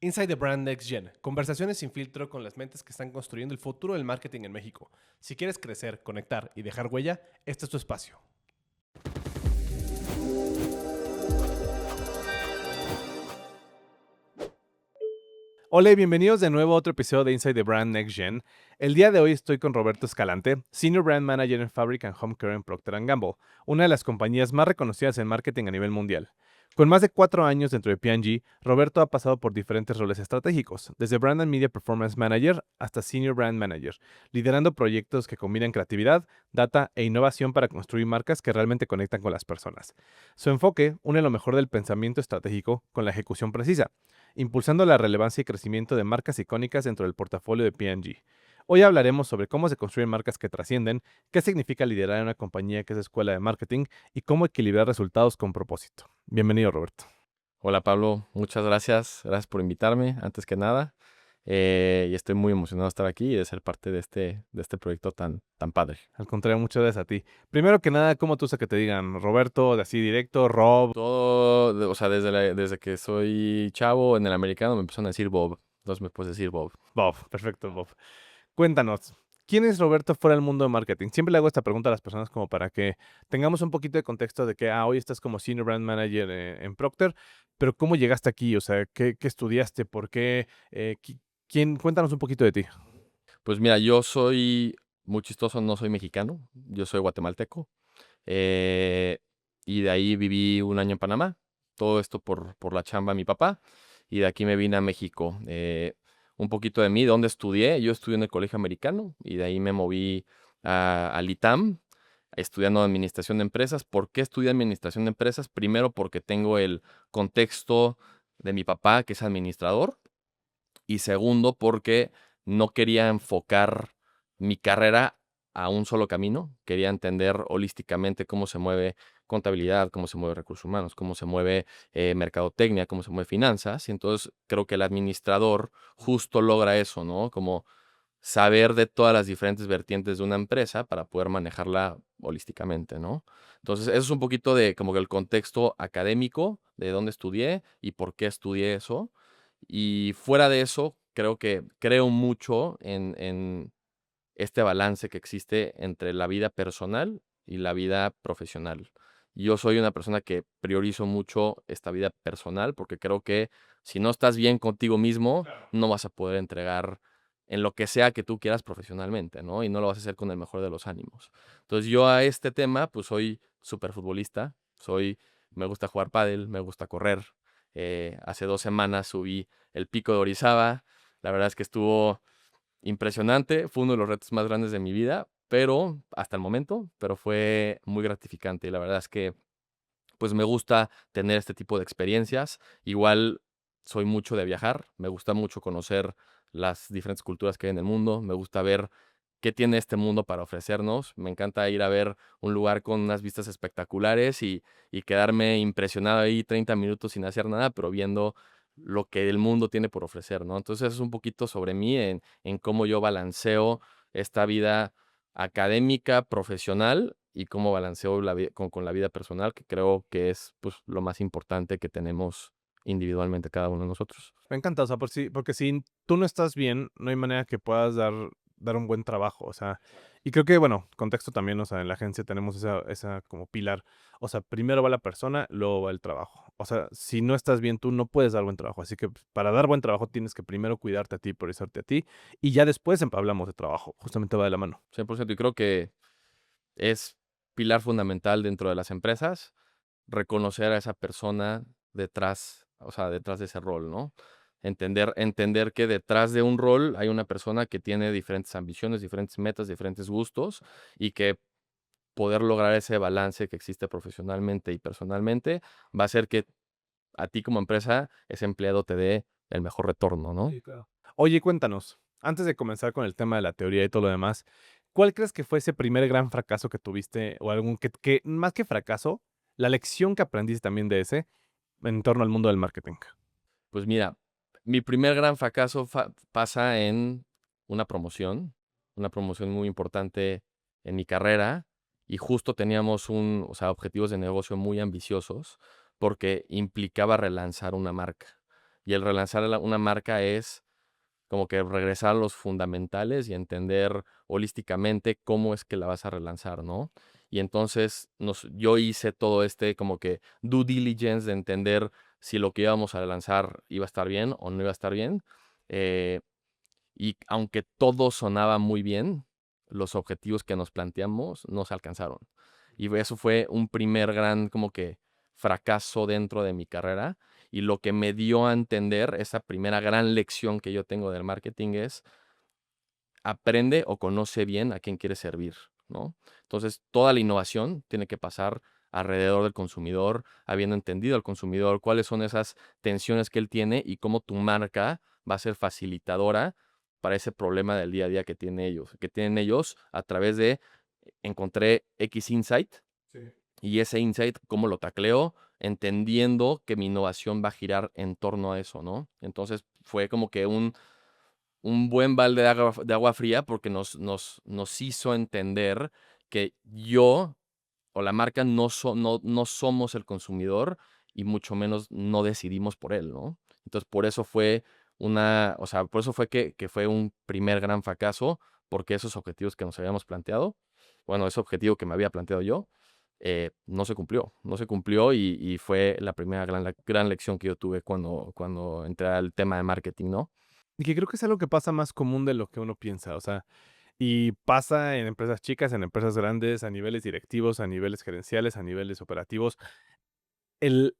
Inside the Brand Next Gen. Conversaciones sin filtro con las mentes que están construyendo el futuro del marketing en México. Si quieres crecer, conectar y dejar huella, este es tu espacio. Hola y bienvenidos de nuevo a otro episodio de Inside the Brand Next Gen. El día de hoy estoy con Roberto Escalante, Senior Brand Manager en Fabric and Home Care en Procter & Gamble, una de las compañías más reconocidas en marketing a nivel mundial. Con más de 4 años dentro de P&G, Roberto ha pasado por diferentes roles estratégicos, desde Brand and Media Performance Manager hasta Senior Brand Manager, liderando proyectos que combinan creatividad, data e innovación para construir marcas que realmente conectan con las personas. Su enfoque une lo mejor del pensamiento estratégico con la ejecución precisa, impulsando la relevancia y crecimiento de marcas icónicas dentro del portafolio de P&G. Hoy hablaremos sobre cómo se construyen marcas que trascienden, qué significa liderar en una compañía que es escuela de marketing y cómo equilibrar resultados con propósito. Bienvenido, Roberto. Hola Pablo, muchas gracias. Gracias por invitarme, antes que nada. Y estoy muy emocionado de estar aquí y de ser parte de este proyecto tan padre. Al contrario, muchas gracias a ti. Primero que nada, ¿cómo te gusta que te digan Roberto, de así directo, Rob? Todo, o sea, desde que soy chavo en el americano me empezaron a decir Bob. Entonces me puedes decir Bob. Bob, perfecto, Bob. Cuéntanos, ¿quién es Roberto fuera del mundo de marketing? Siempre le hago esta pregunta a las personas como para que tengamos un poquito de contexto de que hoy estás como Senior Brand Manager en Procter, pero ¿cómo llegaste aquí? O sea, ¿qué estudiaste? ¿Por qué? ¿Quién? Cuéntanos un poquito de ti. Pues mira, yo soy muy chistoso, no soy mexicano, yo soy guatemalteco. eh, y de ahí viví un año en Panamá. Todo esto por la chamba de mi papá. Y de aquí me vine a México. Un poquito de mí, ¿dónde estudié? Yo estudié en el Colegio Americano y de ahí me moví al ITAM, estudiando Administración de Empresas. ¿Por qué estudié Administración de Empresas? Primero porque tengo el contexto de mi papá, que es administrador. Y segundo, porque no quería enfocar mi carrera a un solo camino. Quería entender holísticamente cómo se mueve contabilidad, cómo se mueve recursos humanos, cómo se mueve mercadotecnia, cómo se mueve finanzas. Y entonces creo que el administrador justo logra eso, ¿no? Como saber de todas las diferentes vertientes de una empresa para poder manejarla holísticamente, ¿no? Entonces, eso es un poquito de como que el contexto académico de dónde estudié y por qué estudié eso. Y fuera de eso, creo mucho en este balance que existe entre la vida personal y la vida profesional. Yo soy una persona que priorizo mucho esta vida personal porque creo que si no estás bien contigo mismo, no vas a poder entregar en lo que sea que tú quieras profesionalmente, ¿no? Y no lo vas a hacer con el mejor de los ánimos. Entonces yo a este tema, pues soy súper futbolista, me gusta jugar pádel, me gusta correr. Hace 2 semanas subí el Pico de Orizaba. La verdad es que estuvo impresionante, fue uno de los retos más grandes de mi vida, pero hasta el momento, pero fue muy gratificante. Y la verdad es que pues me gusta tener este tipo de experiencias. Igual soy mucho de viajar, me gusta mucho conocer las diferentes culturas que hay en el mundo, me gusta ver qué tiene este mundo para ofrecernos. Me encanta ir a ver un lugar con unas vistas espectaculares y quedarme impresionado ahí 30 minutos sin hacer nada, pero viendo lo que el mundo tiene por ofrecer, ¿no? Entonces es un poquito sobre mí en cómo yo balanceo esta vida académica, profesional y cómo balanceo con la vida personal, que creo que es pues, lo más importante que tenemos individualmente cada uno de nosotros. Me encanta, o sea, porque si tú no estás bien, no hay manera que puedas dar un buen trabajo, o sea, y creo que, bueno, contexto también, o sea, en la agencia tenemos esa como pilar, o sea, primero va la persona, luego va el trabajo, o sea, si no estás bien tú no puedes dar buen trabajo, así que pues, para dar buen trabajo tienes que primero cuidarte a ti, priorizarte a ti, y ya después hablamos de trabajo, justamente va de la mano. 100%. Y creo que es pilar fundamental dentro de las empresas reconocer a esa persona detrás, o sea, detrás de ese rol, ¿no? Entender que detrás de un rol hay una persona que tiene diferentes ambiciones, diferentes metas, diferentes gustos y que poder lograr ese balance que existe profesionalmente y personalmente va a hacer que a ti como empresa ese empleado te dé el mejor retorno, ¿no? Sí, claro. Oye, cuéntanos, antes de comenzar con el tema de la teoría y todo lo demás, ¿cuál crees que fue ese primer gran fracaso que tuviste o algún que más que fracaso, la lección que aprendiste también de ese en torno al mundo del marketing? Pues mira, mi primer gran fracaso pasa en una promoción muy importante en mi carrera y justo teníamos o sea, objetivos de negocio muy ambiciosos porque implicaba relanzar una marca. Y el relanzar una marca es como que regresar a los fundamentales y entender holísticamente cómo es que la vas a relanzar, ¿no? Y entonces yo hice todo como que due diligence de entender si lo que íbamos a lanzar iba a estar bien o no iba a estar bien. Eh, y aunque todo sonaba muy bien, los objetivos que nos planteamos no se alcanzaron. Y eso fue un primer gran como que fracaso dentro de mi carrera. Y lo que me dio a entender, esa primera gran lección que yo tengo del marketing es aprende o conoce bien a quién quieres servir, ¿no? Entonces, toda la innovación tiene que pasar alrededor del consumidor, habiendo entendido al consumidor cuáles son esas tensiones que él tiene y cómo tu marca va a ser facilitadora para ese problema del día a día que tienen ellos a través de encontré X insight Sí. y ese insight, cómo lo tacleo, entendiendo que mi innovación va a girar en torno a eso, ¿no? Entonces, fue como que un buen balde de agua fría porque nos hizo entender que yo o la marca no somos el consumidor y mucho menos no decidimos por él, ¿no? Entonces, por eso fue o sea, por eso fue que fue un primer gran fracaso, porque esos objetivos que nos habíamos planteado, bueno, ese objetivo que me había planteado yo, no se cumplió y fue la primera gran lección que yo tuve cuando entré al tema de marketing, ¿no? Y que creo que es algo que pasa más común de lo que uno piensa, o sea, y pasa en empresas chicas, en empresas grandes, a niveles directivos, a niveles gerenciales, a niveles operativos. El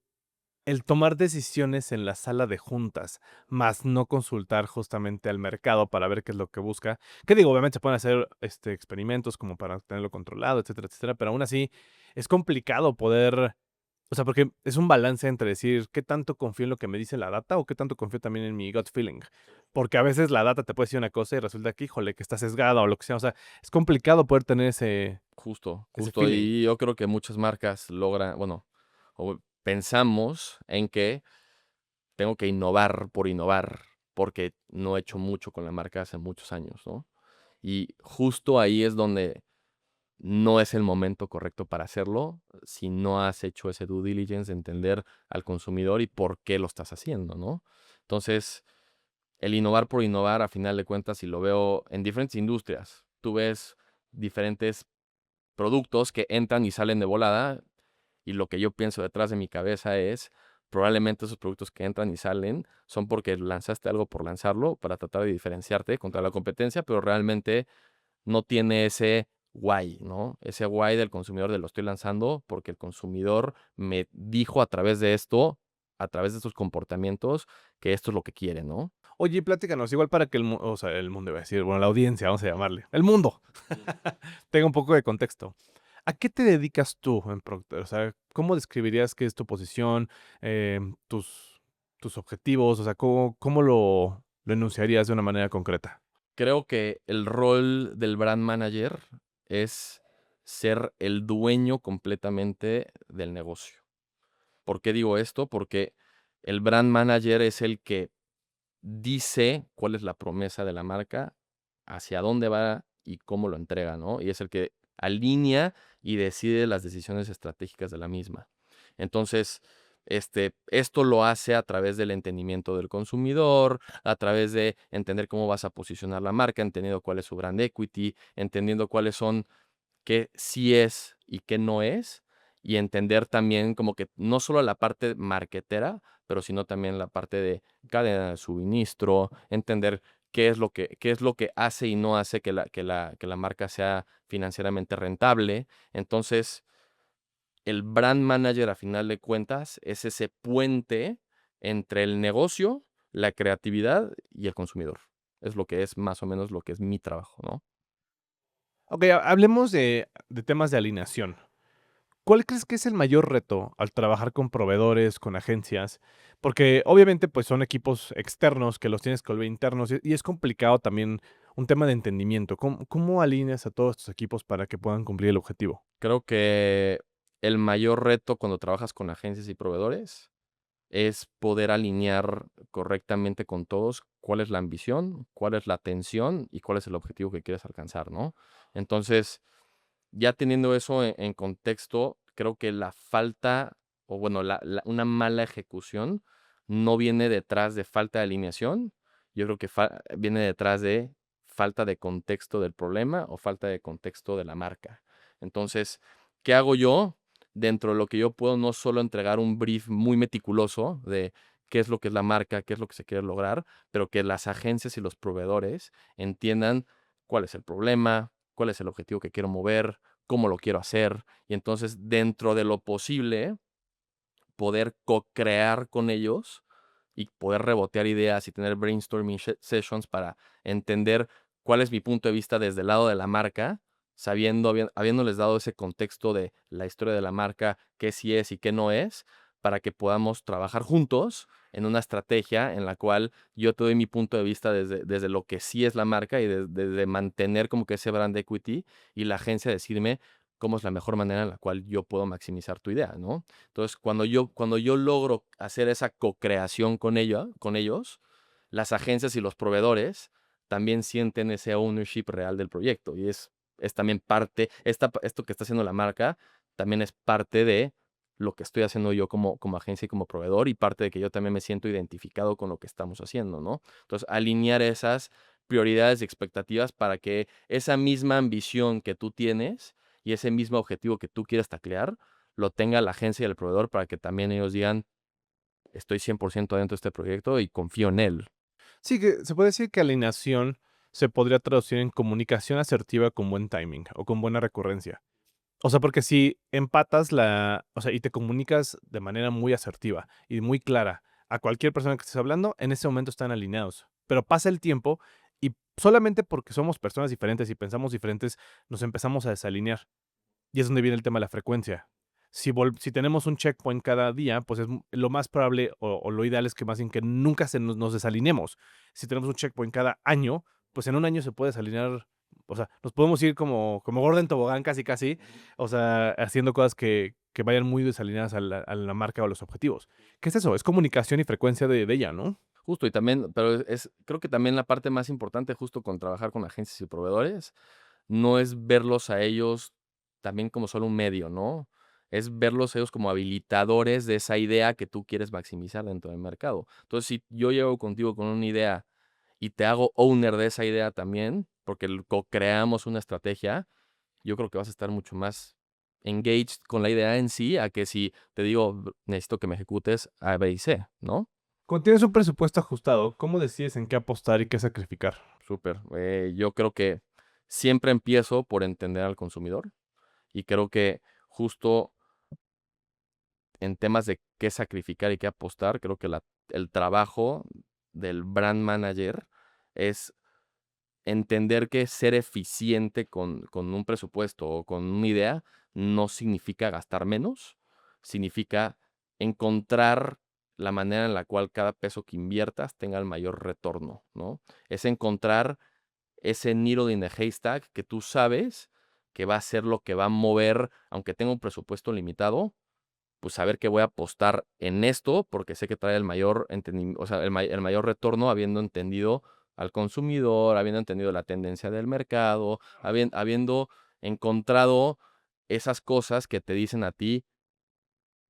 el tomar decisiones en la sala de juntas, más no consultar justamente al mercado para ver qué es lo que busca. Que digo, obviamente se pueden hacer, experimentos como para tenerlo controlado, etcétera, etcétera, pero aún así es complicado poder, o sea, porque es un balance entre decir qué tanto confío en lo que me dice la data o qué tanto confío también en mi gut feeling. Porque a veces la data te puede decir una cosa y resulta que, híjole, que está sesgada o lo que sea. O sea, es complicado poder tener Justo, ese justo. feeling. Y yo creo que muchas marcas logran, bueno, o pensamos en que tengo que innovar por innovar, porque no he hecho mucho con la marca hace muchos años, ¿no? Y justo ahí es donde no es el momento correcto para hacerlo si no has hecho ese due diligence de entender al consumidor y por qué lo estás haciendo, ¿no? Entonces, el innovar por innovar, a final de cuentas, si lo veo en diferentes industrias, tú ves diferentes productos que entran y salen de volada y lo que yo pienso detrás de mi cabeza es, probablemente esos productos que entran y salen son porque lanzaste algo por lanzarlo para tratar de diferenciarte contra la competencia, pero realmente no tiene ese why, ¿no? Ese why del consumidor de lo estoy lanzando porque el consumidor me dijo a través de esto, a través de estos comportamientos, que esto es lo que quiere, ¿no? Oye, platícanos, igual para que o sea, el mundo iba a decir, bueno, la audiencia, vamos a llamarle, el mundo, tenga un poco de contexto. ¿A qué te dedicas tú en Procter? O sea, ¿cómo describirías qué es tu posición, tus objetivos? O sea, ¿cómo lo enunciarías de una manera concreta? Creo que el rol del brand manager es ser el dueño completamente del negocio. ¿Por qué digo esto? Porque el brand manager es el que dice cuál es la promesa de la marca, hacia dónde va y cómo lo entrega, ¿no? Y es el que alinea y decide las decisiones estratégicas de la misma. Entonces, esto lo hace a través del entendimiento del consumidor, a través de entender cómo vas a posicionar la marca, entendiendo cuál es su brand equity, entendiendo cuáles son qué sí es y qué no es, y entender también como que no solo la parte marketera, pero sino también la parte de cadena de suministro, entender qué es lo que hace y no hace que la marca sea financieramente rentable. Entonces, el brand manager, a final de cuentas, es ese puente entre el negocio, la creatividad y el consumidor. Es lo que es más o menos lo que es mi trabajo, ¿no? Ok, hablemos de temas de alineación. ¿Cuál crees que es el mayor reto al trabajar con proveedores, con agencias? Porque obviamente pues son equipos externos que los tienes que volver internos y es complicado también un tema de entendimiento. ¿Cómo alineas a todos estos equipos para que puedan cumplir el objetivo? Creo que el mayor reto cuando trabajas con agencias y proveedores es poder alinear correctamente con todos cuál es la ambición, cuál es la atención y cuál es el objetivo que quieres alcanzar, ¿no? Entonces, ya teniendo eso en contexto, creo que la falta, o bueno, una mala ejecución no viene detrás de falta de alineación, yo creo que viene detrás de falta de contexto del problema o falta de contexto de la marca. Entonces, ¿qué hago yo? Dentro de lo que yo puedo, no solo entregar un brief muy meticuloso de qué es lo que es la marca, qué es lo que se quiere lograr, pero que las agencias y los proveedores entiendan cuál es el problema, cuál es el objetivo que quiero mover, cómo lo quiero hacer, y entonces dentro de lo posible poder co-crear con ellos y poder rebotear ideas y tener brainstorming sessions para entender cuál es mi punto de vista desde el lado de la marca, habiéndoles dado ese contexto de la historia de la marca, qué sí es y qué no es, para que podamos trabajar juntos en una estrategia en la cual yo te doy mi punto de vista desde lo que sí es la marca y desde mantener como que ese brand equity y la agencia decirme cómo es la mejor manera en la cual yo puedo maximizar tu idea, ¿no? Entonces, cuando yo logro hacer esa co-creación con ellos, las agencias y los proveedores también sienten ese ownership real del proyecto. Y es también parte, esto que está haciendo la marca, también es parte de lo que estoy haciendo yo como agencia y como proveedor, y parte de que yo también me siento identificado con lo que estamos haciendo, ¿no? Entonces, alinear esas prioridades y expectativas para que esa misma ambición que tú tienes y ese mismo objetivo que tú quieres taclear, lo tenga la agencia y el proveedor para que también ellos digan, estoy 100% dentro de este proyecto y confío en él. Sí, que se puede decir que alineación se podría traducir en comunicación asertiva con buen timing o con buena recurrencia. O sea, porque si empatas o sea, y te comunicas de manera muy asertiva y muy clara a cualquier persona que estés hablando, en ese momento están alineados. Pero pasa el tiempo y solamente porque somos personas diferentes y pensamos diferentes, nos empezamos a desalinear. Y es donde viene el tema de la frecuencia. Si tenemos un checkpoint cada día, pues lo más probable o lo ideal es que más bien que nunca nos desalineemos. Si tenemos un checkpoint cada año, pues en un año se puede desalinear, o sea, nos podemos ir como gordo en tobogán casi casi, o sea, haciendo cosas que vayan muy desalineadas a la marca o a los objetivos. ¿Qué es eso? Es comunicación y frecuencia de ella, ¿no? Justo, y también, pero creo que también la parte más importante justo con trabajar con agencias y proveedores, no es verlos a ellos también como solo un medio, ¿no? Es verlos a ellos como habilitadores de esa idea que tú quieres maximizar dentro del mercado. Entonces, si yo llego contigo con una idea y te hago owner de esa idea también, porque co-creamos una estrategia, yo creo que vas a estar mucho más engaged con la idea en sí, a que si te digo, necesito que me ejecutes A, B y C, ¿no? Cuando tienes un presupuesto ajustado, ¿cómo decides en qué apostar y qué sacrificar? Súper. Yo creo que siempre empiezo por entender al consumidor y creo que justo en temas de qué sacrificar y qué apostar, creo que el trabajo del brand manager es entender que ser eficiente con un presupuesto o con una idea no significa gastar menos, significa encontrar la manera en la cual cada peso que inviertas tenga el mayor retorno, ¿no? Es encontrar ese needle in the haystack que tú sabes que va a ser lo que va a mover, aunque tenga un presupuesto limitado, pues saber que voy a apostar en esto porque sé que trae el mayor o sea, el mayor retorno habiendo entendido al consumidor, habiendo entendido la tendencia del mercado, habiendo encontrado esas cosas que te dicen a ti,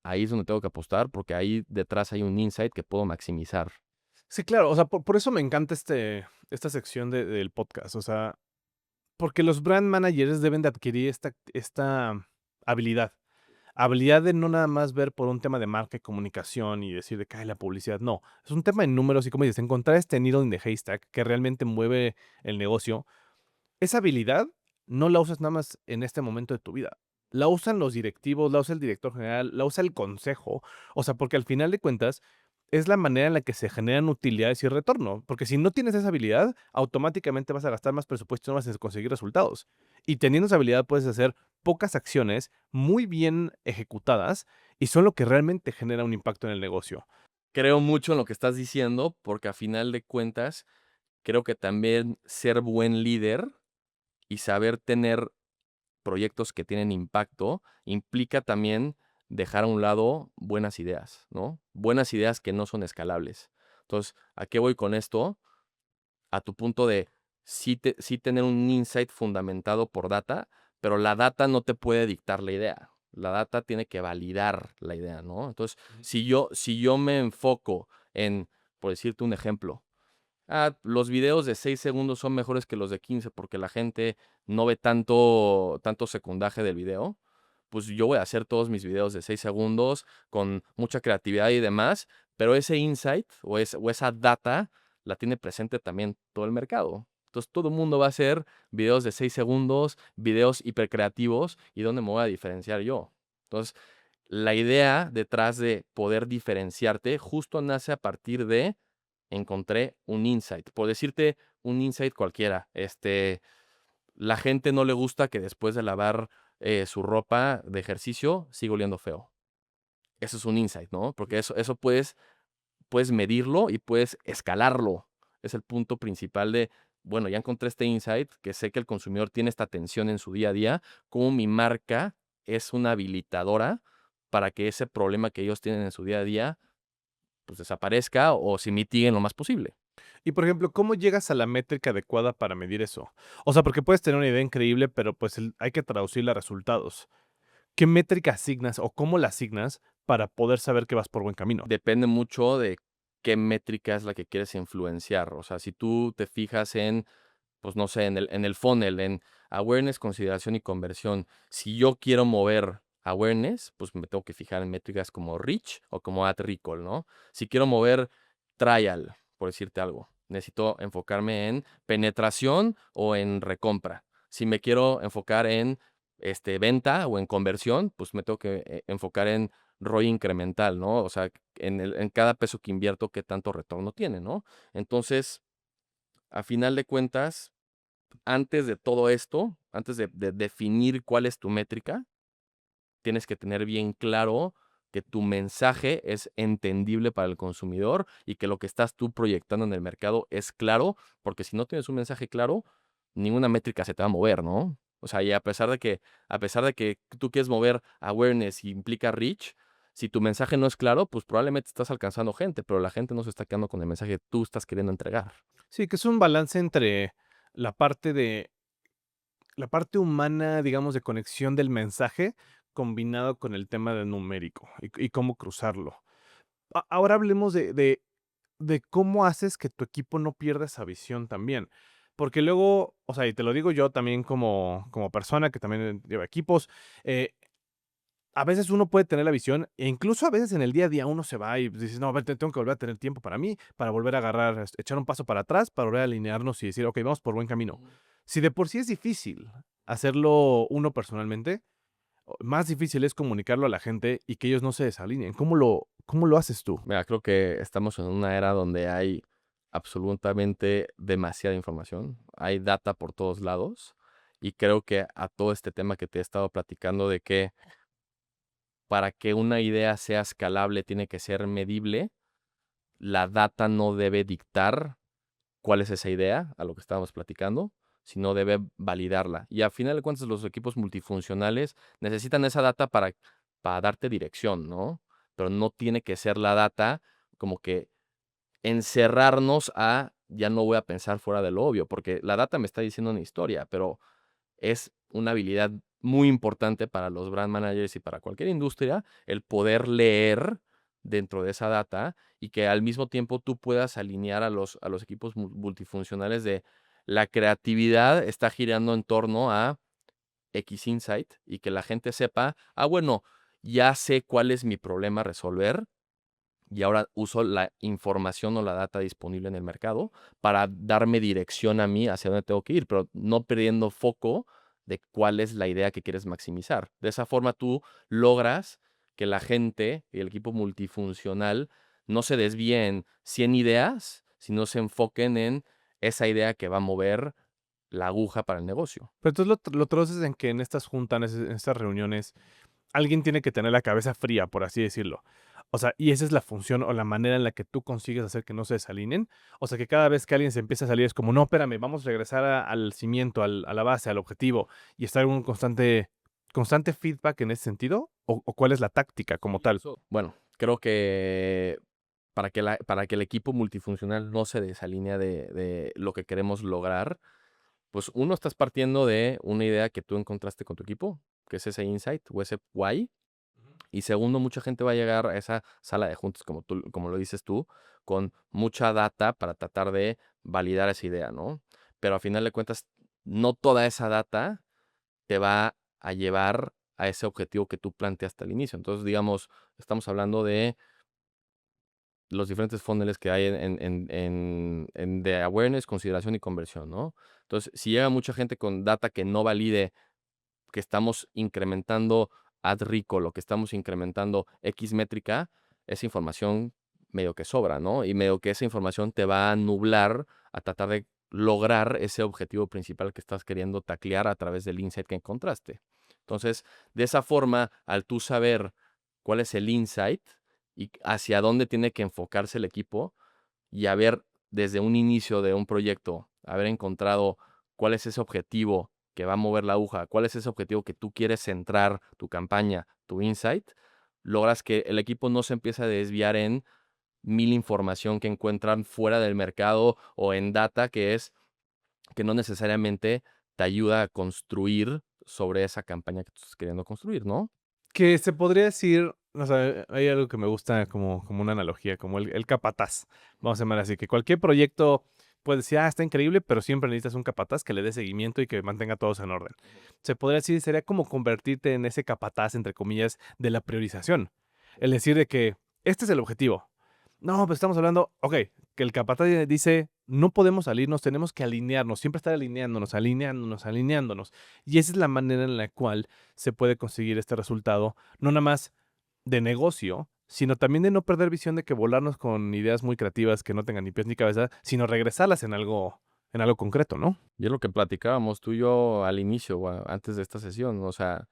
ahí es donde tengo que apostar porque ahí detrás hay un insight que puedo maximizar. Sí, claro, o sea, por eso me encanta esta sección del podcast, o sea, porque los brand managers deben de adquirir esta habilidad. Habilidad de no nada más ver por un tema de marca y comunicación y decir de que "Ay, la publicidad". No, es un tema de números y como dices, encontrar este needle in the haystack que realmente mueve el negocio. Esa habilidad no la usas nada más en este momento de tu vida. La usan los directivos, la usa el director general, la usa el consejo. O sea, porque al final de cuentas es la manera en la que se generan utilidades y retorno. Porque si no tienes esa habilidad, automáticamente vas a gastar más presupuesto y no vas a conseguir resultados. Y teniendo esa habilidad puedes hacer pocas acciones muy bien ejecutadas y son lo que realmente genera un impacto en el negocio. Creo mucho en lo que estás diciendo porque a final de cuentas creo que también ser buen líder y saber tener proyectos que tienen impacto implica también dejar a un lado buenas ideas, ¿no? Buenas ideas que no son escalables. Entonces, ¿a qué voy con esto? A tu punto de sí tener un insight fundamentado por data, pero la data no te puede dictar la idea. La data tiene que validar la idea, ¿no? Entonces, Ujú. si yo me enfoco en, por decirte un ejemplo, los videos de 6 segundos son mejores que los de 15 porque la gente no ve tanto secundaje del video, pues yo voy a hacer todos mis videos de 6 segundos con mucha creatividad y demás, pero ese insight o esa data la tiene presente también todo el mercado. Entonces todo el mundo va a hacer videos de 6 segundos, videos hipercreativos, ¿y dónde me voy a diferenciar yo? Entonces, la idea detrás de poder diferenciarte justo nace a partir de encontré un insight. Por decirte un insight cualquiera, la gente no le gusta que después de lavar su ropa de ejercicio siga oliendo feo. Eso es un insight, ¿no? Porque eso puedes medirlo y puedes escalarlo. Es el punto principal de, bueno, ya encontré este insight, que sé que el consumidor tiene esta atención en su día a día, cómo mi marca es una habilitadora para que ese problema que ellos tienen en su día a día pues desaparezca o se mitigue en lo más posible. Y, por ejemplo, ¿cómo llegas a la métrica adecuada para medir eso? O sea, porque puedes tener una idea increíble, pero, pues, hay que traducirla a resultados. ¿Qué métrica asignas o cómo la asignas para poder saber que vas por buen camino? Depende mucho de qué métrica es la que quieres influenciar. O sea, si tú te fijas en, pues no sé, en el funnel, en awareness, consideración y conversión. Si yo quiero mover awareness, pues me tengo que fijar en métricas como reach o como ad recall, ¿no? Si quiero mover trial, por decirte algo, necesito enfocarme en penetración o en recompra. Si me quiero enfocar en venta o en conversión, pues me tengo que enfocar en ROI incremental, ¿no? O sea, en cada peso que invierto, qué tanto retorno tiene, ¿no? Entonces, a final de cuentas, antes de todo esto, antes de definir cuál es tu métrica, tienes que tener bien claro que tu mensaje es entendible para el consumidor y que lo que estás tú proyectando en el mercado es claro, porque si no tienes un mensaje claro, ninguna métrica se te va a mover, ¿no? O sea, y a pesar de que tú quieres mover awareness y implica reach, si tu mensaje no es claro, pues probablemente estás alcanzando gente, pero la gente no se está quedando con el mensaje que tú estás queriendo entregar. Sí, que es un balance entre la parte de la parte humana, digamos, de conexión del mensaje, combinado con el tema de numérico y cómo cruzarlo. Ahora hablemos de cómo haces que tu equipo no pierda esa visión también. Porque luego, o sea, y te lo digo yo también como persona que también lleva equipos, a veces uno puede tener la visión, e incluso a veces en el día a día uno se va y dices: "No, a ver, tengo que volver a tener tiempo para mí, para volver a agarrar, echar un paso para atrás, para volver a alinearnos y decir: "Okey, vamos por buen camino". Ujú. Si de por sí es difícil hacerlo uno personalmente, más difícil es comunicarlo a la gente y que ellos no se desalineen. ¿Cómo lo haces tú? Mira, creo que estamos en una era donde hay absolutamente demasiada información, hay data por todos lados y creo que a todo este tema que te he estado platicando de que para que una idea sea escalable tiene que ser medible, la data no debe dictar cuál es esa idea, a lo que estábamos platicando, sino debe validarla. Y a final de cuentas, los equipos multifuncionales necesitan esa data para darte dirección, ¿no? Pero no tiene que ser la data como que encerrarnos a ya no voy a pensar fuera de lo obvio, porque la data me está diciendo una historia, pero es una habilidad muy importante para los brand managers y para cualquier industria el poder leer dentro de esa data y que al mismo tiempo tú puedas alinear a los equipos multifuncionales de la creatividad está girando en torno a X insight y que la gente sepa, bueno, ya sé cuál es mi problema a resolver y ahora uso la información o la data disponible en el mercado para darme dirección a mí hacia dónde tengo que ir, pero no perdiendo foco de cuál es la idea que quieres maximizar. De esa forma tú logras que la gente y el equipo multifuncional no se desvíen 100 ideas, sino se enfoquen en esa idea que va a mover la aguja para el negocio. Pero entonces lo traduces en que en estas juntas, en estas reuniones, alguien tiene que tener la cabeza fría, por así decirlo. O sea, y esa es la función o la manera en la que tú consigues hacer que no se desalineen. O sea, que cada vez que alguien se empieza a salir es como, no, espérame, vamos a regresar al cimiento, a la base, al objetivo, y estar en un constante feedback en ese sentido. ¿O cuál es la táctica como Sí, tal? eso. Bueno, creo que para que el equipo multifuncional no se desalinea de lo que queremos lograr, pues uno, estás partiendo de una idea que tú encontraste con tu equipo, que es ese insight o ese why. Y segundo, mucha gente va a llegar a esa sala de juntas, como lo dices tú, con mucha data para tratar de validar esa idea, ¿no? Pero a final de cuentas, no toda esa data te va a llevar a ese objetivo que tú planteaste al inicio. Entonces, digamos, estamos hablando de los diferentes funnels que hay en de awareness, consideración y conversión, ¿no? Entonces, si llega mucha gente con data que no valide que estamos incrementando ad recall o que estamos incrementando X métrica, esa información medio que sobra, ¿no? Y medio que esa información te va a nublar a tratar de lograr ese objetivo principal que estás queriendo taclear a través del insight que encontraste. Entonces, de esa forma, al tú saber cuál es el insight y hacia dónde tiene que enfocarse el equipo y haber desde un inicio de un proyecto, haber encontrado cuál es ese objetivo que va a mover la aguja, cuál es ese objetivo que tú quieres centrar tu campaña, tu insight, logras que el equipo no se empiece a desviar en mil información que encuentran fuera del mercado o en data que no necesariamente te ayuda a construir sobre esa campaña que tú estás queriendo construir, ¿no? Que se podría decir, o sea, hay algo que me gusta como una analogía, como el capataz, vamos a llamar así, que cualquier proyecto puede decir, está increíble, pero siempre necesitas un capataz que le dé seguimiento y que mantenga todos en orden. Se podría decir, sería como convertirte en ese capataz, entre comillas, de la priorización. El decir de que este es el objetivo. No, pues estamos hablando, ok, que el capataz dice, no podemos salirnos, tenemos que alinearnos, siempre estar alineándonos, alineándonos, alineándonos. Y esa es la manera en la cual se puede conseguir este resultado, no nada más de negocio, sino también de no perder visión de que volarnos con ideas muy creativas que no tengan ni pies ni cabeza, sino regresarlas en algo concreto, ¿no? Y es lo que platicábamos tú y yo al inicio, o antes de esta sesión. O sea,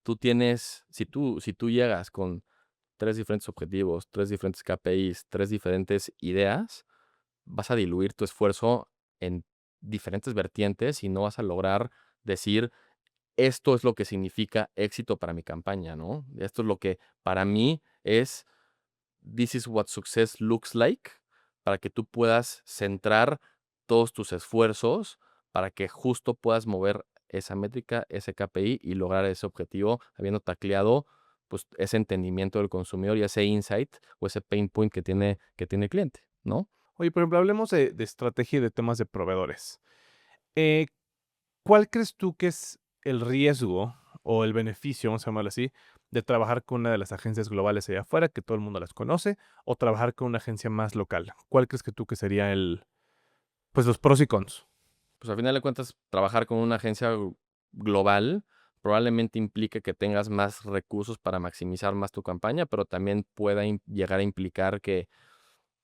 tú tienes, si tú llegas con tres diferentes objetivos, tres diferentes KPIs, tres diferentes ideas, vas a diluir tu esfuerzo en diferentes vertientes y no vas a lograr decir, esto es lo que significa éxito para mi campaña, ¿no? Esto es lo que para mí es, this is what success looks like, para que tú puedas centrar todos tus esfuerzos para que justo puedas mover esa métrica, ese KPI y lograr ese objetivo, habiendo tacleado pues ese entendimiento del consumidor y ese insight o ese pain point que tiene el cliente, ¿no? Oye, por ejemplo, hablemos de estrategia y de temas de proveedores. Eh, ¿Cuál crees tú que es el riesgo o el beneficio, vamos a llamarlo así, de trabajar con una de las agencias globales allá afuera, que todo el mundo las conoce, o trabajar con una agencia más local? ¿Cuál crees que tú que sería pues los pros y cons? Pues al final de cuentas, trabajar con una agencia global probablemente implique que tengas más recursos para maximizar más tu campaña, pero también pueda llegar a implicar que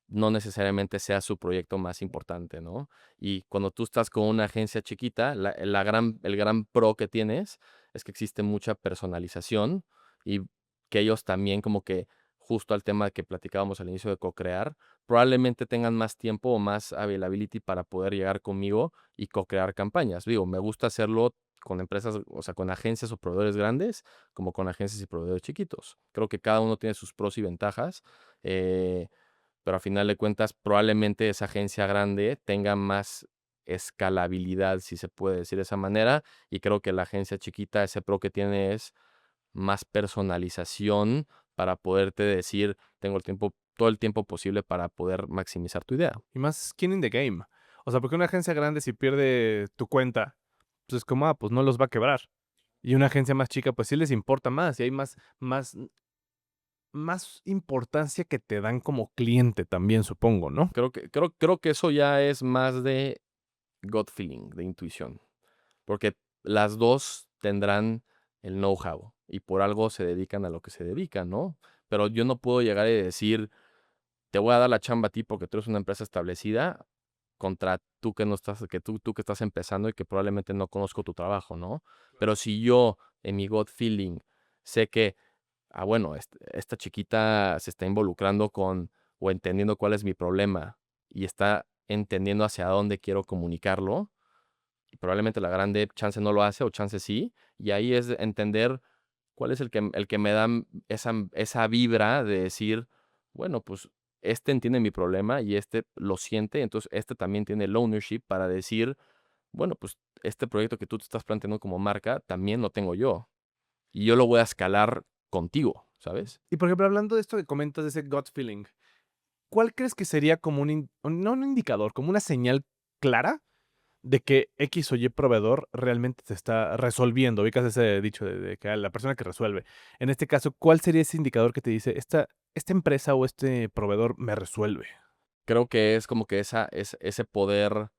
no necesariamente sea su proyecto más importante, ¿no? Y cuando tú estás con una agencia chiquita, el gran pro que tienes es que existe mucha personalización y que ellos también como que, justo al tema que platicábamos al inicio de co-crear, probablemente tengan más tiempo o más availability para poder llegar conmigo y co-crear campañas. Digo, me gusta hacerlo con empresas, o sea, con agencias o proveedores grandes, como con agencias y proveedores chiquitos. Creo que cada uno tiene sus pros y ventajas. Pero a final de cuentas probablemente esa agencia grande tenga más escalabilidad, si se puede decir de esa manera, y creo que la agencia chiquita, ese pro que tiene es más personalización para poderte decir, tengo el tiempo, todo el tiempo posible para poder maximizar tu idea. Y más skin in the game. O sea, porque una agencia grande si pierde tu cuenta, pues es como, pues no los va a quebrar. Y una agencia más chica, pues sí les importa más y hay más importancia que te dan como cliente también, supongo, ¿no? Creo que eso ya es más de gut feeling, de intuición, porque las dos tendrán el know-how y por algo se dedican a lo que se dedican, ¿no? Pero yo no puedo llegar y decir, te voy a dar la chamba a ti porque tú eres una empresa establecida contra tú que no estás, que tú que estás empezando y que probablemente no conozco tu trabajo, ¿no? Pero si yo, en mi gut feeling, sé que, bueno, esta chiquita se está involucrando con o entendiendo cuál es mi problema y está entendiendo hacia dónde quiero comunicarlo, y probablemente la grande chance no lo hace o chance sí, y ahí es entender cuál es el que me da esa vibra de decir, bueno, pues este entiende mi problema y este lo siente, entonces este también tiene el ownership para decir, bueno, pues este proyecto que tú te estás planteando como marca también lo tengo yo y yo lo voy a escalar contigo, ¿sabes? Y por ejemplo, hablando de esto que comentas de ese gut feeling, ¿cuál crees que sería como no un indicador, como una señal clara de que X o Y proveedor realmente te está resolviendo? Ubicas ese dicho de que la persona que resuelve. En este caso, ¿cuál sería ese indicador que te dice, esta empresa o este proveedor me resuelve? Creo que es como que ese poder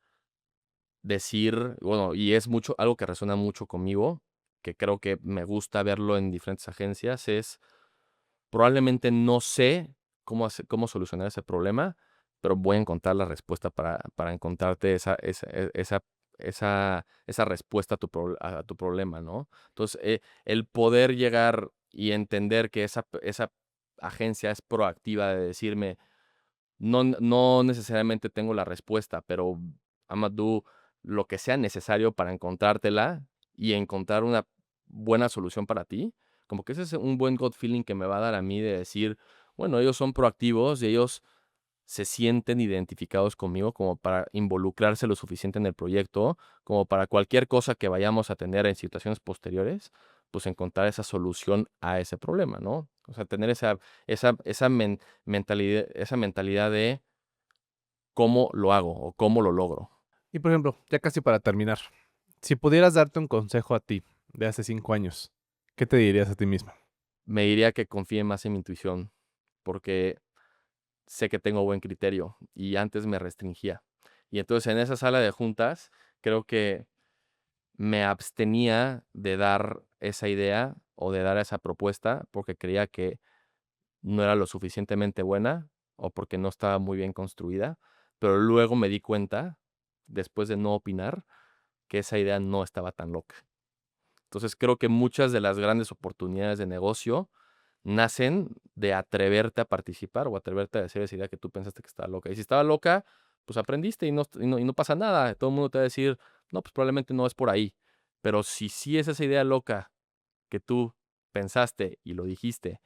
decir, bueno, y es mucho, algo que resuena mucho conmigo, que creo que me gusta verlo en diferentes agencias, es probablemente no sé cómo solucionar ese problema, pero voy a encontrar la respuesta para encontrarte esa respuesta a tu problema, ¿no? Entonces, el poder llegar y entender que esa agencia es proactiva de decirme, no necesariamente tengo la respuesta, pero Amadou, lo que sea necesario para encontrártela y encontrar una buena solución para ti, como que ese es un buen gut feeling que me va a dar a mí de decir, bueno, ellos son proactivos y ellos se sienten identificados conmigo como para involucrarse lo suficiente en el proyecto, como para cualquier cosa que vayamos a tener en situaciones posteriores, pues encontrar esa solución a ese problema, ¿no? O sea, tener esa mentalidad de cómo lo hago o cómo lo logro. Y por ejemplo, ya casi para terminar, si pudieras darte un consejo a ti de hace 5 años, ¿qué te dirías a ti mismo? Me diría que confíe más en mi intuición, porque sé que tengo buen criterio y antes me restringía. Y entonces en esa sala de juntas creo que me abstenía de dar esa idea o de dar esa propuesta porque creía que no era lo suficientemente buena o porque no estaba muy bien construida, pero luego me di cuenta, después de no opinar, que esa idea no estaba tan loca. Entonces creo que muchas de las grandes oportunidades de negocio nacen de atreverte a participar o atreverte a decir esa idea que tú pensaste que estaba loca. Y si estaba loca, pues aprendiste y no pasa nada. Todo el mundo te va a decir, no, pues probablemente no es por ahí. Pero si sí es esa idea loca que tú pensaste y lo dijiste,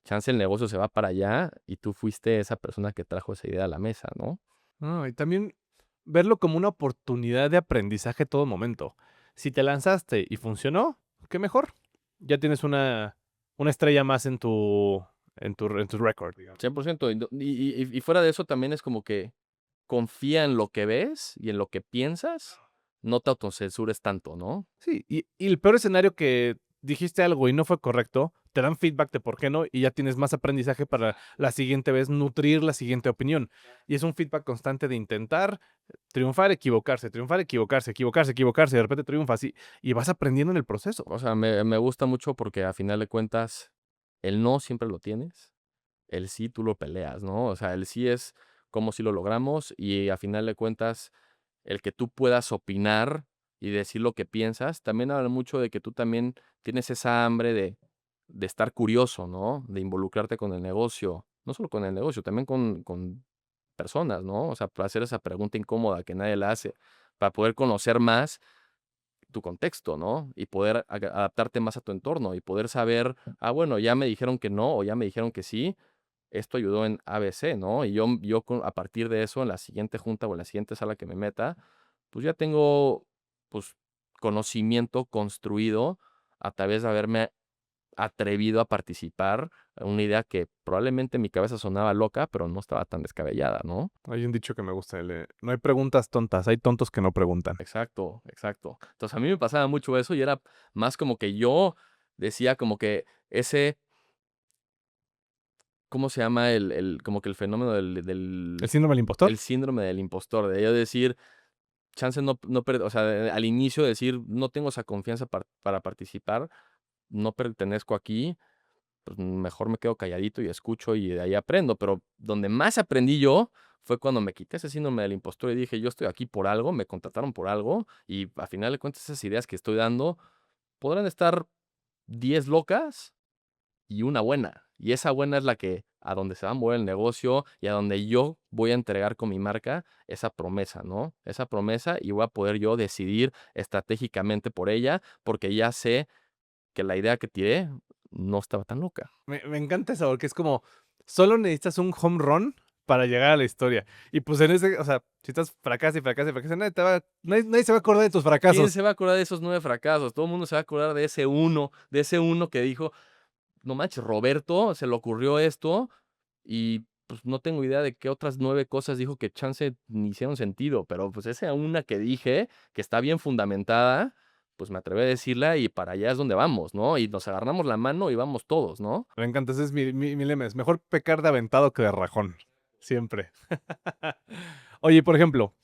chance el negocio se va para allá y tú fuiste esa persona que trajo esa idea a la mesa, ¿no? Y también verlo como una oportunidad de aprendizaje a todo momento. Si te lanzaste y funcionó, qué mejor. Ya tienes una estrella más en tu récord, digamos. 100%. Y fuera de eso también es como que confía en lo que ves y en lo que piensas, no te autocensures tanto, ¿no? Sí, y el peor escenario que dijiste algo y no fue correcto, te dan feedback de por qué no, y ya tienes más aprendizaje para la siguiente vez nutrir la siguiente opinión. Y es un feedback constante de intentar triunfar, equivocarse, triunfar, equivocarse, equivocarse, equivocarse, y de repente triunfas y vas aprendiendo en el proceso. O sea, me gusta mucho porque a final de cuentas, el no siempre lo tienes, el sí tú lo peleas, ¿no? O sea, el sí es como si lo logramos y a final de cuentas, el que tú puedas opinar y decir lo que piensas, también habla mucho de que tú también tienes esa hambre de estar curioso, ¿no? De involucrarte con el negocio, no solo con el negocio, también con personas, ¿no? O sea, para hacer esa pregunta incómoda que nadie la hace, para poder conocer más tu contexto, ¿no? Y poder adaptarte más a tu entorno y poder saber, bueno, ya me dijeron que no o ya me dijeron que sí, esto ayudó en ABC, ¿no? Y a partir de eso, en la siguiente junta o en la siguiente sala que me meta, pues ya tengo, pues, conocimiento construido a través de haberme atrevido a participar en una idea que probablemente en mi cabeza sonaba loca, pero no estaba tan descabellada, ¿no? Hay un dicho que me gusta, no hay preguntas tontas, hay tontos que no preguntan. Exacto, exacto. Entonces a mí me pasaba mucho eso y era más como que yo decía como que ¿cómo se llama? Como que el fenómeno ¿El síndrome del impostor? el síndrome del impostor, de yo decir, chance o sea, al inicio decir, no tengo esa confianza para participar, no pertenezco aquí, pues mejor me quedo calladito y escucho y de ahí aprendo. Pero donde más aprendí yo fue cuando me quité ese síndrome del impostor y dije, yo estoy aquí por algo, me contrataron por algo y a final de cuentas esas ideas que estoy dando podrán estar 10 locas y una buena. Y esa buena es la que a donde se va a mover el negocio y a donde yo voy a entregar con mi marca esa promesa, ¿no? Esa promesa y voy a poder yo decidir estratégicamente por ella porque ya sé que la idea que tiré no estaba tan loca. Me encanta eso, porque es como, solo necesitas un home run para llegar a la historia. Y pues en ese, o sea, si estás fracasa y fracasa y fracasa, nadie se va a acordar de tus ¿Quién fracasos. se va a acordar de esos 9 fracasos? Todo el mundo se va a acordar de ese uno que dijo, no manches, Roberto se le ocurrió esto y pues no tengo idea de qué otras 9 cosas dijo que chance ni hicieron sentido, pero pues esa una que dije, que está bien fundamentada, pues me atreví a decirla y para allá es donde vamos, ¿no? Y nos agarramos la mano y vamos todos, ¿no? Me encanta, ese es mi lema, es mejor pecar de aventado que de rajón, siempre. Oye, por ejemplo,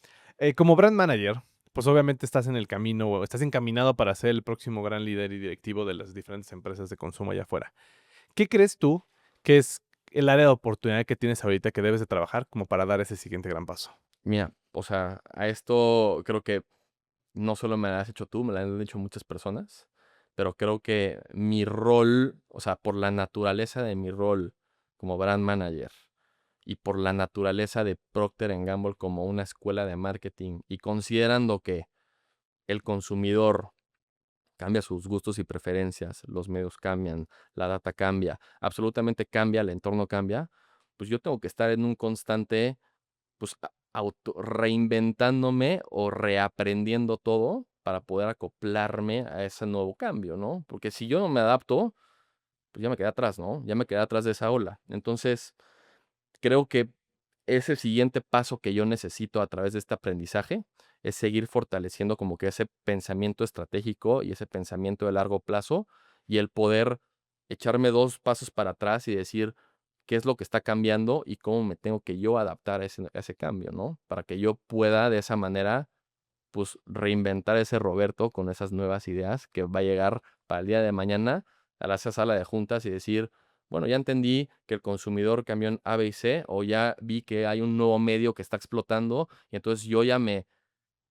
como brand manager, pues obviamente estás en el camino o estás encaminado para ser el próximo gran líder y directivo de las diferentes empresas de consumo allá afuera. ¿Qué crees tú que es el área de oportunidad que tienes ahorita que debes de trabajar como para dar ese siguiente gran paso? Mira, o sea, a esto creo que no solo me la has hecho tú, me la han dicho muchas personas, pero creo que mi rol, o sea, por la naturaleza de mi rol como brand manager y por la naturaleza de Procter Gamble como una escuela de marketing y considerando que el consumidor cambia sus gustos y preferencias, los medios cambian, la data cambia, absolutamente cambia, el entorno cambia, pues yo tengo que estar en un constante, pues, reinventándome o reaprendiendo todo para poder acoplarme a ese nuevo cambio, ¿no? Porque si yo no me adapto, pues ya me quedé atrás, ¿no? Ya me quedé atrás de esa ola. Entonces, creo que ese siguiente paso que yo necesito a través de este aprendizaje es seguir fortaleciendo como que ese pensamiento estratégico y ese pensamiento de largo plazo y el poder echarme 2 pasos para atrás y decir qué es lo que está cambiando y cómo me tengo que yo adaptar a ese cambio, ¿no? Para que yo pueda de esa manera, pues, reinventar ese Roberto con esas nuevas ideas que va a llegar para el día de mañana a la esa sala de juntas y decir, bueno, ya entendí que el consumidor cambió en A, B y C, o ya vi que hay un nuevo medio que está explotando, y entonces yo ya me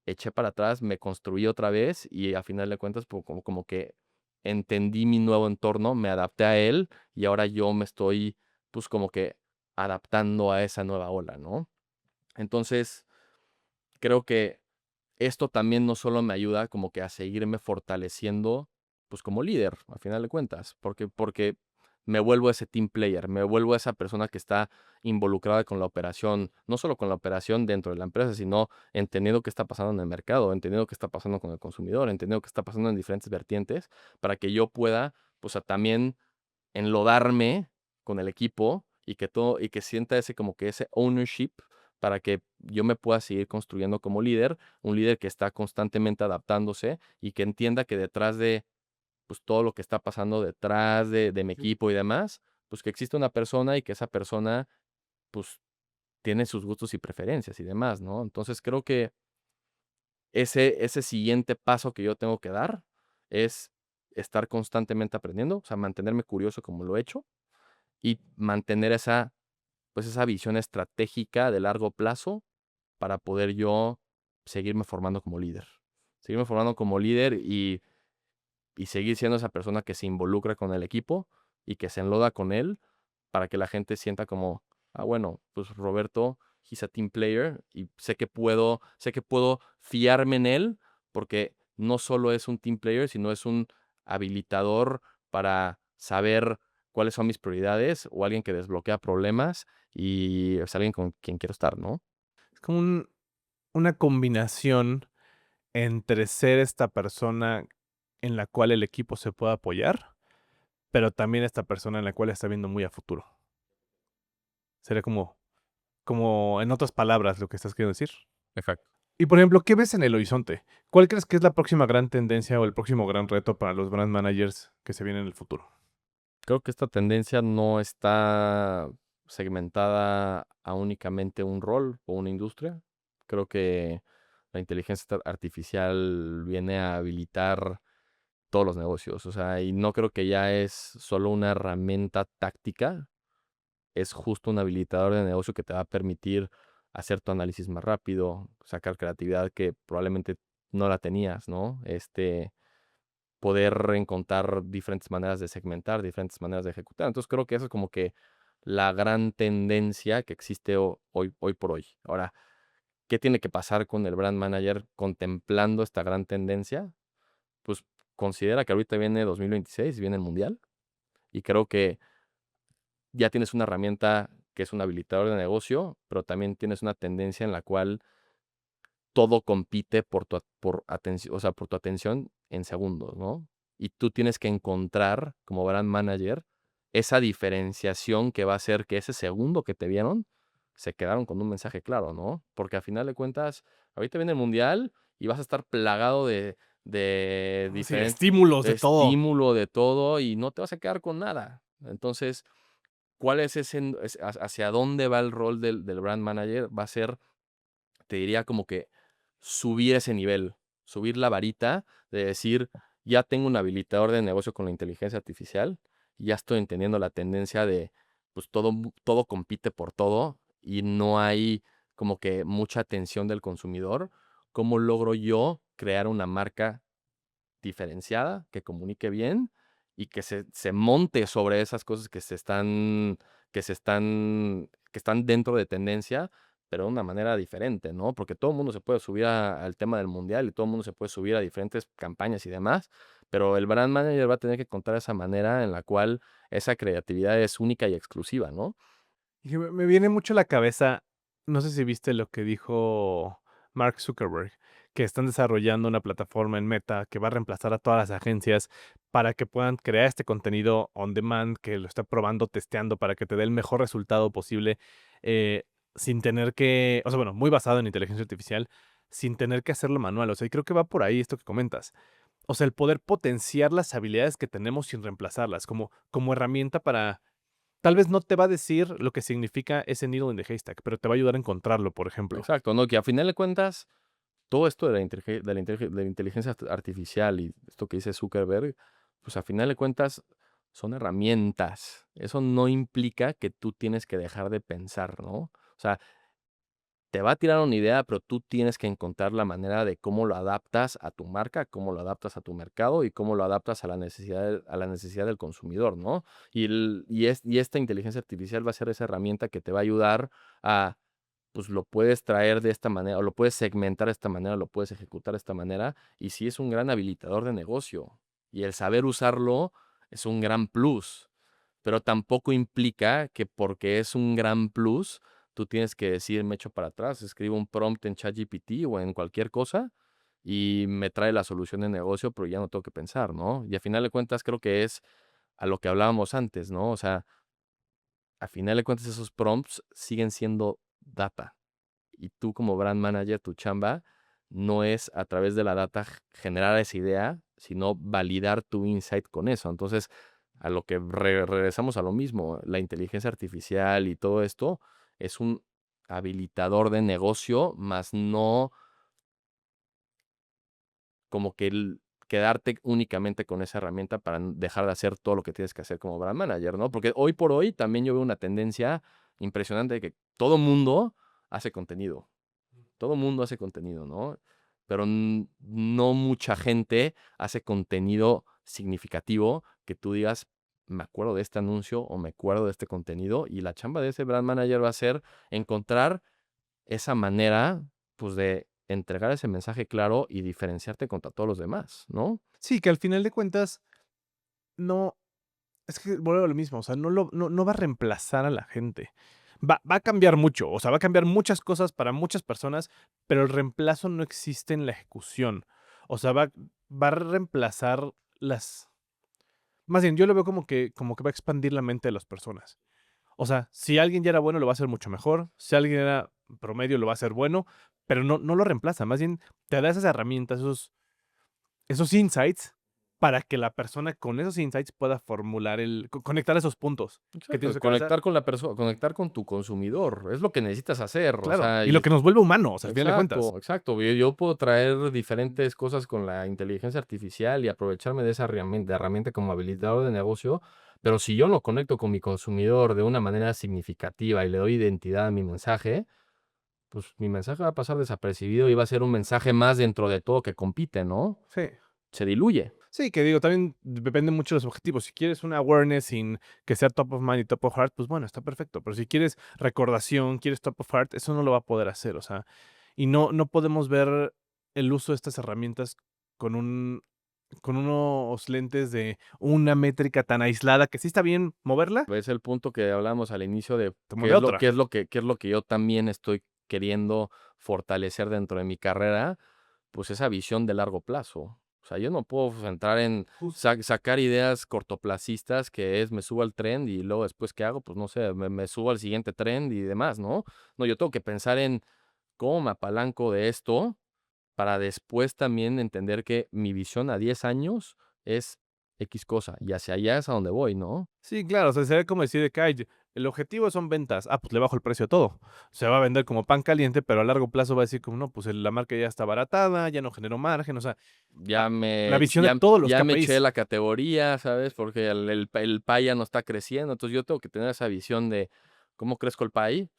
eché para atrás, me construí otra vez y a final de cuentas, pues, como que entendí mi nuevo entorno, me adapté a él y ahora yo me estoy, pues, como que adaptando a esa nueva ola, ¿no? Entonces, creo que esto también no solo me ayuda como que a seguirme fortaleciendo, pues como líder, a final de cuentas, porque me vuelvo ese team player, me vuelvo esa persona que está involucrada con la operación, no solo con la operación dentro de la empresa, sino entendiendo qué está pasando en el mercado, entendiendo qué está pasando con el consumidor, entendiendo qué está pasando en diferentes vertientes, para que yo pueda, pues también enlodarme con el equipo y que todo y que sienta ese como que ese ownership para que yo me pueda seguir construyendo como líder, un líder que está constantemente adaptándose y que entienda que detrás de, pues, todo lo que está pasando detrás de mi equipo y demás, pues, que existe una persona y que esa persona, pues, tiene sus gustos y preferencias y demás, ¿no? Entonces, creo que ese siguiente paso que yo tengo que dar es estar constantemente aprendiendo, o sea, mantenerme curioso como lo he hecho y mantener esa, pues, esa visión estratégica de largo plazo para poder yo seguirme formando como líder. Seguirme formando como líder y seguir siendo esa persona que se involucra con el equipo y que se enloda con él para que la gente sienta como, ah, bueno, pues Roberto, he's a team player y sé que puedo fiarme en él porque no solo es un team player, sino es un habilitador para saber cuáles son mis prioridades o alguien que desbloquea problemas y es alguien con quien quiero estar, ¿no? Es como una combinación entre ser esta persona en la cual el equipo se pueda apoyar, pero también esta persona en la cual está viendo muy a futuro. Sería como en otras palabras lo que estás queriendo decir. Exacto. Y, por ejemplo, ¿qué ves en el horizonte? ¿Cuál crees que es la próxima gran tendencia o el próximo gran reto para los brand managers que se viene en el futuro? Creo que esta tendencia no está segmentada a únicamente un rol o una industria. Creo que la inteligencia artificial viene a habilitar todos los negocios. O sea, y no creo que ya es solo una herramienta táctica, es justo un habilitador de negocio que te va a permitir hacer tu análisis más rápido, sacar creatividad que probablemente no la tenías, ¿no? Poder encontrar diferentes maneras de segmentar, diferentes maneras de ejecutar. Entonces creo que eso es como que la gran tendencia que existe hoy por hoy. Ahora, ¿qué tiene que pasar con el brand manager contemplando esta gran tendencia? Pues considera que ahorita viene 2026, viene el mundial, y creo que ya tienes una herramienta que es un habilitador de negocio, pero también tienes una tendencia en la cual todo compite por atención, o sea, por tu atención en segundos, ¿no? Y tú tienes que encontrar, como brand manager, esa diferenciación que va a hacer que ese segundo que te vieron se quedaron con un mensaje claro, ¿no? Porque a final de cuentas, ahorita viene el mundial y vas a estar plagado de Sí, de diferentes estímulos, de de todo. estímulo, de todo, y no te vas a quedar con nada. Entonces, ¿cuál es hacia dónde va el rol del brand manager? Va a ser, te diría, como que subir ese nivel, subir la varita de decir, ya tengo un habilitador de negocio con la inteligencia artificial, ya estoy entendiendo la tendencia de, pues todo compite por todo y no hay como que mucha atención del consumidor. ¿Cómo logro yo crear una marca diferenciada, que comunique bien y que se monte sobre esas cosas que están dentro de tendencia, pero de una manera diferente, ¿no? Porque todo el mundo se puede subir al tema del mundial y todo el mundo se puede subir a diferentes campañas y demás, pero el brand manager va a tener que contar esa manera en la cual esa creatividad es única y exclusiva, ¿no? Y me viene mucho a la cabeza, no sé si viste lo que dijo Mark Zuckerberg, que están desarrollando una plataforma en Meta que va a reemplazar a todas las agencias para que puedan crear este contenido on demand, que lo está probando, testeando para que te dé el mejor resultado posible, eh, sin tener que, o sea, bueno, muy basado en inteligencia artificial, sin tener que hacerlo manual. O sea, y creo que va por ahí esto que comentas. O sea, el poder potenciar las habilidades que tenemos sin reemplazarlas, como herramienta para. Tal vez no te va a decir lo que significa ese needle in the haystack, pero te va a ayudar a encontrarlo, por ejemplo. Exacto, ¿no? Que a final de cuentas, todo esto de la inteligencia artificial y esto que dice Zuckerberg, pues a final de cuentas son herramientas. Eso no implica que tú tienes que dejar de pensar, ¿no? O sea, te va a tirar una idea, pero tú tienes que encontrar la manera de cómo lo adaptas a tu marca, cómo lo adaptas a tu mercado y cómo lo adaptas a la necesidad del consumidor, ¿no? Y esta inteligencia artificial va a ser esa herramienta que te va a ayudar a, pues lo puedes traer de esta manera, o lo puedes segmentar de esta manera, o lo puedes ejecutar de esta manera, y sí es un gran habilitador de negocio. Y el saber usarlo es un gran plus, pero tampoco implica que porque es un gran plus, tú tienes que decir, me echo para atrás, escribo un prompt en ChatGPT o en cualquier cosa y me trae la solución de negocio, pero ya no tengo que pensar, ¿no? Y a final de cuentas creo que es a lo que hablábamos antes, ¿no? O sea, a final de cuentas esos prompts siguen siendo data. Y tú como brand manager, tu chamba no es a través de la data generar esa idea, sino validar tu insight con eso. Entonces, a lo que regresamos a lo mismo, la inteligencia artificial y todo esto es un habilitador de negocio, más no como que quedarte únicamente con esa herramienta para dejar de hacer todo lo que tienes que hacer como brand manager, ¿no? Porque hoy por hoy también yo veo una tendencia impresionante de que todo mundo hace contenido. Todo mundo hace contenido, ¿no? Pero no mucha gente hace contenido significativo que tú digas, me acuerdo de este anuncio o me acuerdo de este contenido. Y la chamba de ese brand manager va a ser encontrar esa manera, pues, de entregar ese mensaje claro y diferenciarte contra todos los demás, ¿no? Sí, que al final de cuentas, no, es que vuelvo a lo mismo, o sea, no va a reemplazar a la gente. Va a cambiar mucho, o sea, va a cambiar muchas cosas para muchas personas, pero el reemplazo no existe en la ejecución. O sea, va a reemplazar las. Más bien, yo lo veo como que va a expandir la mente de las personas. O sea, si alguien ya era bueno, lo va a hacer mucho mejor. Si alguien era promedio, lo va a hacer bueno, pero no lo reemplaza. Más bien, te da esas herramientas, esos insights, para que la persona con esos insights pueda formular conectar esos puntos que tiene en Exacto, su cabeza. conectar con la persona, conectar con tu consumidor, es lo que necesitas hacer, o Claro, sea, y lo que nos vuelve humanos, al final de cuentas. exacto, exacto. Yo puedo traer diferentes cosas con la inteligencia artificial y aprovecharme de esa herramienta como habilitador de negocio, pero si yo no conecto con mi consumidor de una manera significativa y le doy identidad a mi mensaje, pues mi mensaje va a pasar desapercibido y va a ser un mensaje más dentro de todo que compite, ¿no? Sí. Se diluye. Sí, que digo, también depende mucho de los objetivos. Si quieres una awareness sin que sea top of mind y top of heart, pues bueno, está perfecto. Pero si quieres recordación, quieres top of heart, eso no lo va a poder hacer. O sea, y no podemos ver el uso de estas herramientas con con unos lentes de una métrica tan aislada que sí está bien moverla, Es el punto que hablamos al inicio de te qué mueve es lo, otra. qué es lo que, qué es lo que yo también estoy queriendo fortalecer dentro de mi carrera, pues esa visión de largo plazo. O sea, yo no puedo entrar en Jus- sacar ideas cortoplacistas, que es me subo al trend y luego después, ¿qué hago? Pues no sé, me subo al siguiente trend y demás, ¿no? No, yo tengo que pensar en cómo me apalanco de esto para después también entender que mi visión a 10 años es X cosa y hacia allá es a donde voy, ¿no? Sí, claro, o sea, sería como decir de que "Ay, el objetivo son ventas. Ah, pues le bajo el precio a todo. Se va a vender como pan caliente, pero a largo plazo va a decir como no, pues la marca ya está abaratada, ya no generó margen. O sea, Ya la me, visión de ya, todos los ya me eché KPIs. la categoría, ¿sabes? Porque el pie ya no está creciendo. Entonces yo tengo que tener esa visión de cómo crezco el pie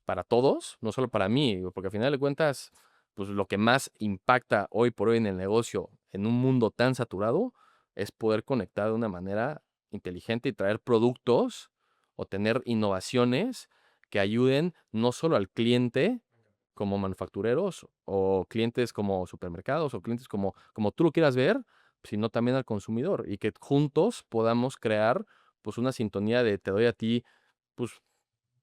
para todos, no solo para mí, porque al final de cuentas, pues lo que más impacta hoy por hoy en el negocio, en un mundo tan saturado, es poder conectar de una manera inteligente y traer productos o tener innovaciones que ayuden no solo al cliente como manufactureros o clientes como supermercados o clientes como tú lo quieras ver, sino también al consumidor y que juntos podamos crear pues una sintonía de te doy a ti pues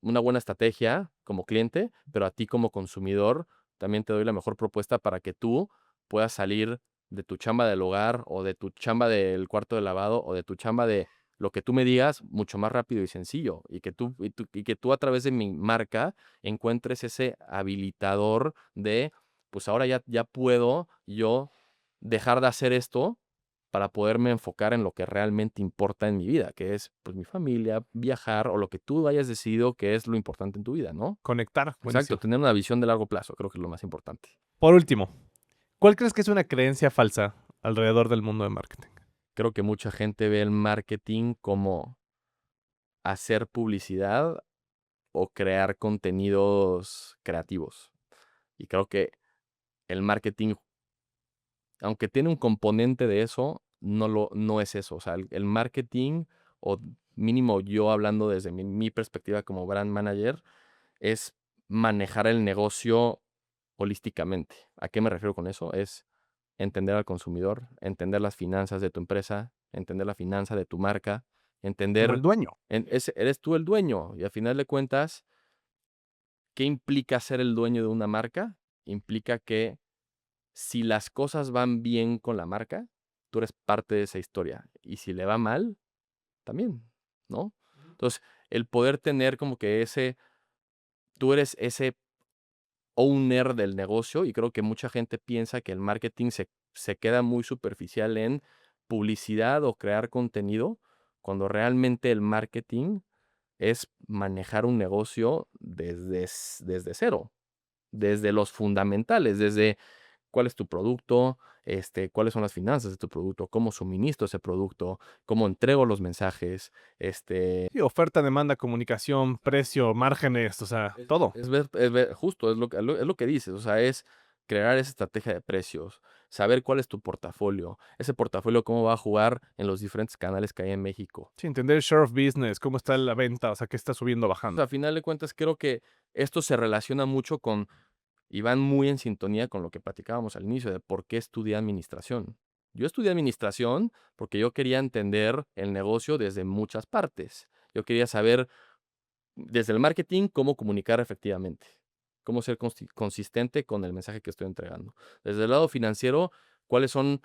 una buena estrategia como cliente, pero a ti como consumidor también te doy la mejor propuesta para que tú puedas salir de tu chamba del hogar o de tu chamba del cuarto de lavado o de tu chamba de lo que tú me digas mucho más rápido y sencillo y que tú a través de mi marca encuentres ese habilitador de pues ahora ya puedo yo dejar de hacer esto para poderme enfocar en lo que realmente importa en mi vida, que es pues mi familia, viajar o lo que tú hayas decidido que es lo importante en tu vida, ¿no? Conectar, Exacto, buenísimo. tener una visión de largo plazo, creo que es lo más importante. Por último, ¿cuál crees que es una creencia falsa alrededor del mundo de marketing? Creo que mucha gente ve el marketing como hacer publicidad o crear contenidos creativos. Y creo que el marketing, aunque tiene un componente de eso, no es eso. O sea, el marketing, o mínimo yo hablando desde mi perspectiva como brand manager, es manejar el negocio holísticamente. ¿A qué me refiero con eso? Es entender al consumidor, entender las finanzas de tu empresa, entender la finanza de tu marca, Como el entender, dueño. eres tú el dueño y al final de cuentas, ¿qué implica ser el dueño de una marca? Implica que si las cosas van bien con la marca, tú eres parte de esa historia y si le va mal, también, ¿no? Entonces, el poder tener como que tú eres ese owner del negocio y creo que mucha gente piensa que el marketing se queda muy superficial en publicidad o crear contenido, cuando realmente el marketing es manejar un negocio desde cero, desde los fundamentales, desde cuál es tu producto, cuáles son las finanzas de tu producto, cómo suministro ese producto, cómo entrego los mensajes, Sí, oferta, demanda, comunicación, precio, márgenes, o sea, todo. justo, es lo que dices, o sea, es crear esa estrategia de precios, saber cuál es tu portafolio, ese portafolio cómo va a jugar en los diferentes canales que hay en México. Sí, entender el share of business, cómo está la venta, o sea, qué está subiendo, O sea, bajando. a final de cuentas, creo que esto se relaciona mucho con, y van muy en sintonía con lo que platicábamos al inicio de por qué estudié administración. Yo estudié administración porque yo quería entender el negocio desde muchas partes. Yo quería saber desde el marketing, cómo comunicar efectivamente, cómo ser consistente con el mensaje que estoy entregando. Desde el lado financiero, cuáles son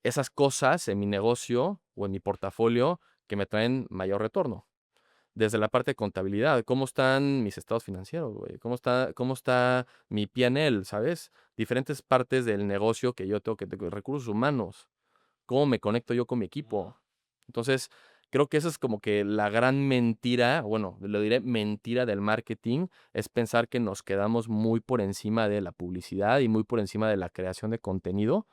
esas cosas en mi negocio o en mi portafolio que me traen mayor retorno. Desde la parte de contabilidad, cómo están mis estados financieros, güey, cómo está mi P&L, ¿sabes? Diferentes partes del negocio que yo tengo, recursos humanos, cómo me conecto yo con mi equipo. Entonces, creo que esa es como que la gran mentira, bueno, lo diré mentira del marketing, es pensar que nos quedamos muy por encima de la publicidad y muy por encima de la creación de contenido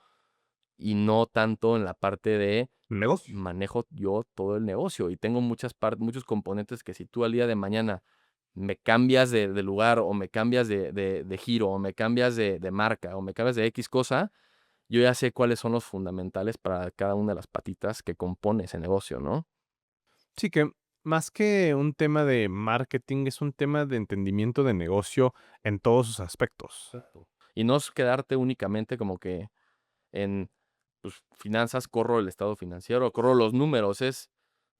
y no tanto en la parte de Negocio. manejo yo todo el negocio y tengo muchos componentes que si tú al día de mañana me cambias de lugar o me cambias de giro o me cambias de marca o me cambias de X cosa, yo ya sé cuáles son los fundamentales para cada una de las patitas que compone ese negocio, ¿no? Sí, que más que un tema de marketing, es un tema de entendimiento de negocio en todos sus aspectos. Exacto. Y no es quedarte únicamente como que en pues, finanzas, corro el estado financiero, corro los números, es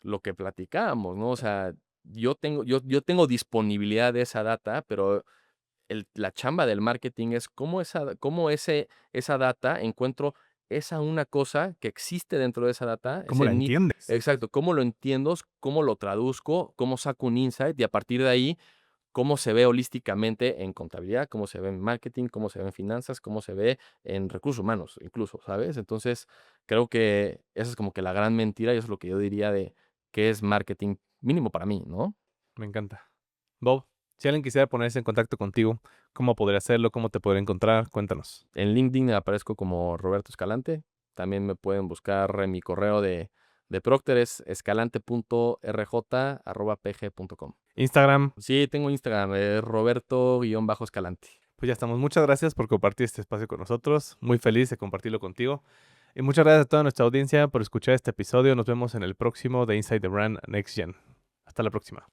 lo que platicábamos, ¿no? O sea, yo tengo disponibilidad de esa data, pero la chamba del marketing es cómo esa data encuentro esa una cosa que existe dentro de esa data, ¿Cómo la entiendes? exacto, cómo lo entiendo, cómo lo traduzco, cómo saco un insight y a partir de ahí, cómo se ve holísticamente en contabilidad, cómo se ve en marketing, cómo se ve en finanzas, cómo se ve en recursos humanos, incluso, ¿sabes? Entonces, creo que esa es como que la gran mentira y eso es lo que yo diría de qué es marketing, mínimo para mí, ¿no? Me encanta. Bob, si alguien quisiera ponerse en contacto contigo, ¿cómo podría hacerlo? ¿Cómo te podría encontrar? Cuéntanos. En LinkedIn aparezco como Roberto Escalante. También me pueden buscar en mi correo de Procter, es escalante.rj@pg.com. Instagram, Sí, tengo Instagram, es Roberto-Escalante. pues ya estamos. Muchas gracias por compartir este espacio con nosotros. Muy feliz de compartirlo contigo. Y muchas gracias a toda nuestra audiencia por escuchar este episodio. Nos vemos en el próximo de Inside the Brand Next Gen. Hasta la próxima.